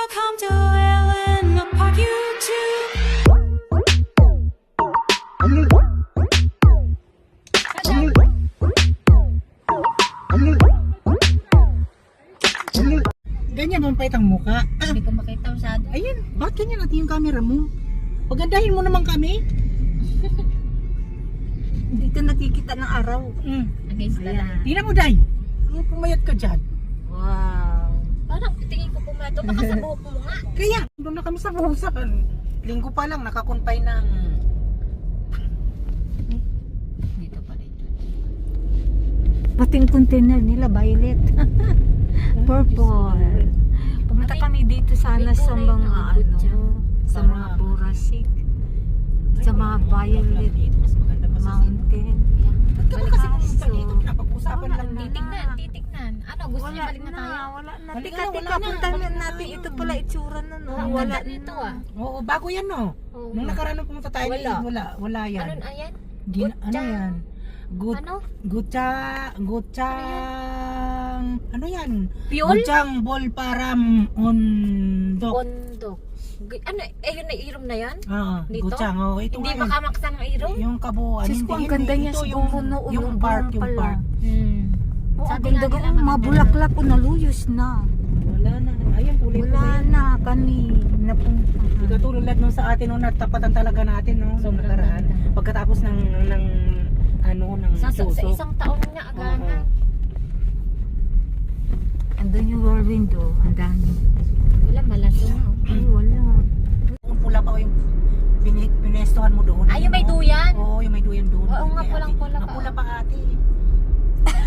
Welcome to Ellen Park YouTube. Ganyan ang pait ang muka. Hindi ko makita masyado. Ayun, bakit ganyan natin yung camera mo? Pagandahin mo naman kami. Hindi ka nakikita ng araw. Against the light. Tingnan mo, Day. Ano pumayat ka dyan? Wow. Parang tingin ko pumato. Baka sa buhok mo nga. Kaya, doon na kami sa buhusan. Linggo pa lang, nakakumpay ng... Dito pa rin. Pati yung container nila, violet. Purple. Pumunta kami dito sana sa mga sa mga Borasik. Sa mga violet Dito, mas maganda pa sa mountain. Ba't ka ba kasi pumunta Kaso, dito? Napag-usapan lang na. Titignan. Ano, gusto niya balik na tayo? Wala na. Balik na, Tika, wala na. puntahan Balik na natin. tayo. Ito pala itsura na, no? Ang Wala ganda nito ah. Oo, bago yan, no? Oo. Nung nakaraan nung pumunta tayo, Wala. wala yan. Ano ayan? Ano Gutya. yan? Ano? Gutchang, ano yan? Piyol? Gutchang Bolparam Ondok. Kondo. Ano, yun na irom na yan? Oo, Dito? Gutchang. Oh, ito Hindi nga yun. makamaksang ang irom? Yung kabuuan. Sis ko, ang ganda niya Ito siguro, no? yung Ulong park, yung pala. park. Oh, ang Sabi ganda nga ko. nila, Mga bulaklak ko naluyos na. Wala na. Ayun, Wala kulay-kulay. na kami napuntahan. Katulad nung sa atin, nung natapatan talaga natin, no? Nung Sobrang nakaraan. ganda. Pagkatapos ng Sa susok. isang taon niya agana. Andun yung whirlwind, oh. Ang dami. Wala, malaso na. Ay, wala. Kung pula pa o yung pinestuhan mo doon. Ay, yung may duyan. Oo, yung may duyan doon. Oo nga, Kay pulang-pula ate. pa. Ang pula pa ate.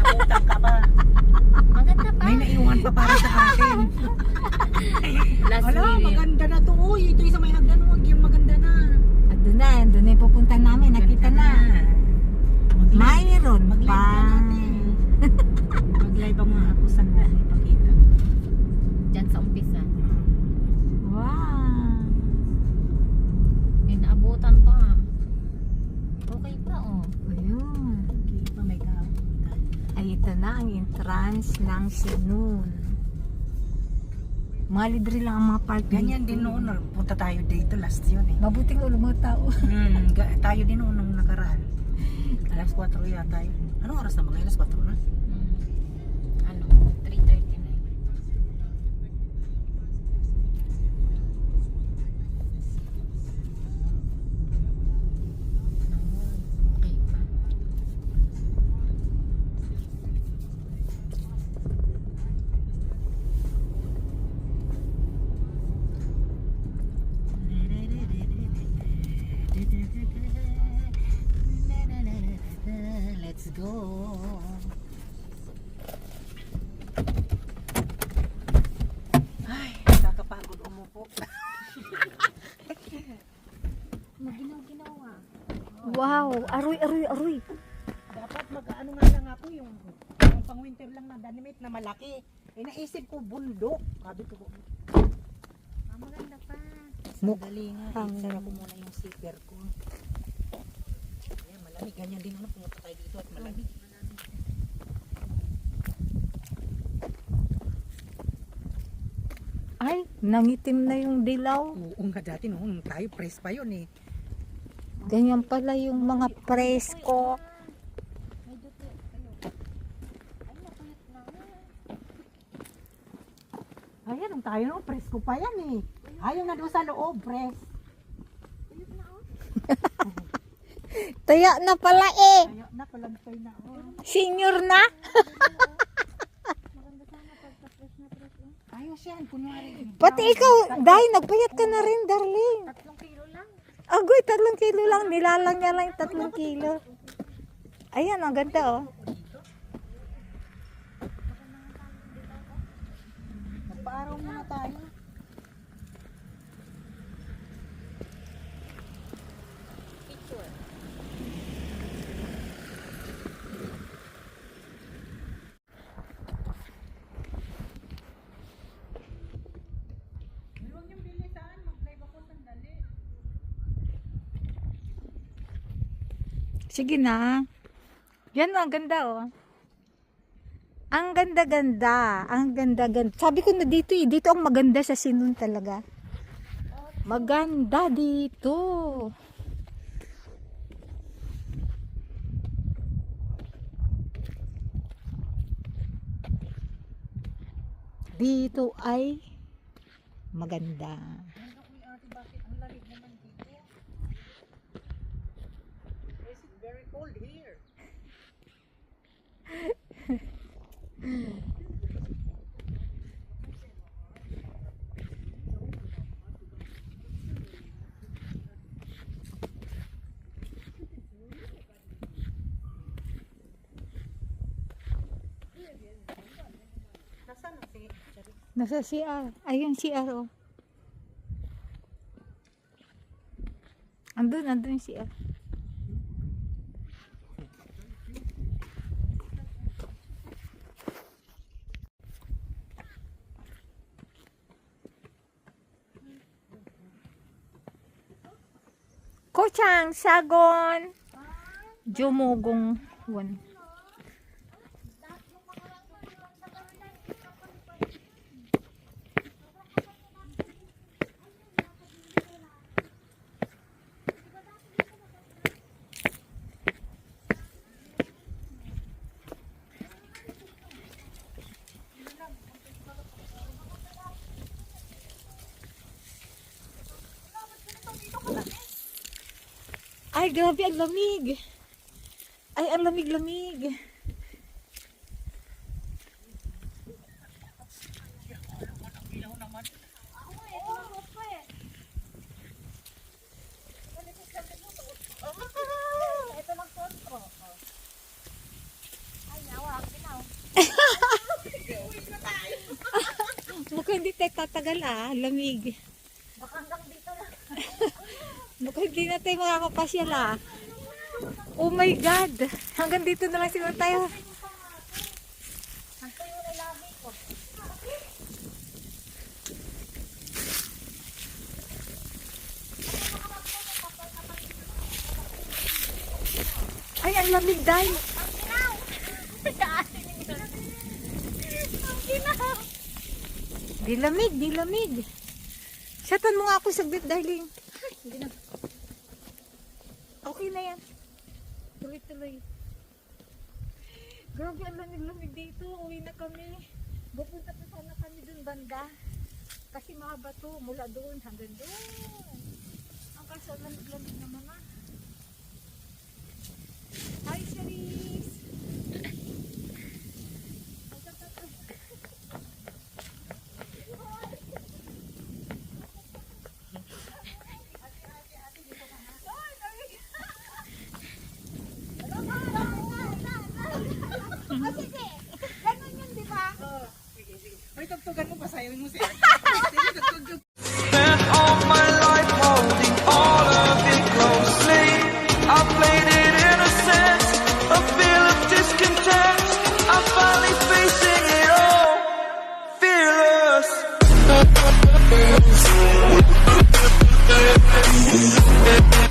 Nakutang ka pa. Ang ganda pa. May naiwan pa para sa atin. Last Ala, year. maganda na to. Uy, ito yung sa may hagdan. Huwag yung maganda na. Andun na yung pupunta namin. Nakita na. Mayroon Mag-live pa. ka natin. Mag-live ang mga ako sandali. Pakita. Diyan sa umpisa. Wow. May naabutan pa. Okay pa oh. Ayun. Okay pa, may kaabutan. Ay, ito na ang entrance ng Sinun. Malidri lang ang mga park Ganyan din noon. Punta tayo dito last yun eh. Mabuting ulo mga tao. Tayo din noon nung nakaraan. Alas 4 yata yun. Anong oras na mga? Alas 4 na? Ano? 3:39. Okay pa. Let's go. Ay, nakakapagod umupo. Maginaw-ginawa. Wow. Aroy. Dapat mag-ano nga lang ako yung pang winter lang na damit na malaki. Eh naisip ko bundok. Sabi ko, Maganda pa. sandali nga. Sara ko muna yung zipper ko. Ayan, malamig. Ganyan din ano, pumunta tayo dito at malamig. Ay, nangitim na yung dilaw. Oo nga dati noon tayo press pa yun eh. Ganyan pala yung mga presko. Ayan, ang tayo no, press ko pa yan eh. Ayaw na doon sa loob, press. Taya na pala eh. Ayaw na, palagtay na. Oh. Senior na. Ayos yan, kunwari. Pati ikaw, dahil nagpayat ka na rin, darling. 3 kilo lang. Agoy, 3 kilo lang. Nilalang niya lang yung 3 kilo. Ayan, ang ganda oh. Magpa-araw muna tayo. Picture. Huwag yung bilisan, mag-live ako sandali. Sige na. Yan ang ganda oh. Ang ganda-ganda. Ang ganda-ganda. Sabi ko na dito eh. Dito ang maganda sa Sinun talaga. Maganda dito. Dito ay maganda. Bakit ang lamig naman dito? Is it very cold here? Nasaan ang si Charis? Nasa CR. Ayun CR oh. Andun yung CR. Kochang, Sagon, Jumogong, Wan. Ay, grabe, ang lamig. Ay, ang lamig-lamig. Mukhang hindi tayo tatagal lamig. Mukhang hindi na tayo makakapasyal Oh my God! Hanggang dito na lang siguro tayo. Ay, ang lamig dahil. Di lamig, di lamig. Shatan mo nga ako saglit, darling. Hindi na. Okay na yan. Tuloy-tuloy. Grabe, ang lamig-lamig dito. Uwi na kami. Pupunta pa sana kami dun banda. Kasi mahaba to. Mula doon hanggang doon. Ang kaso lamig-lamig naman Hi, Sherry!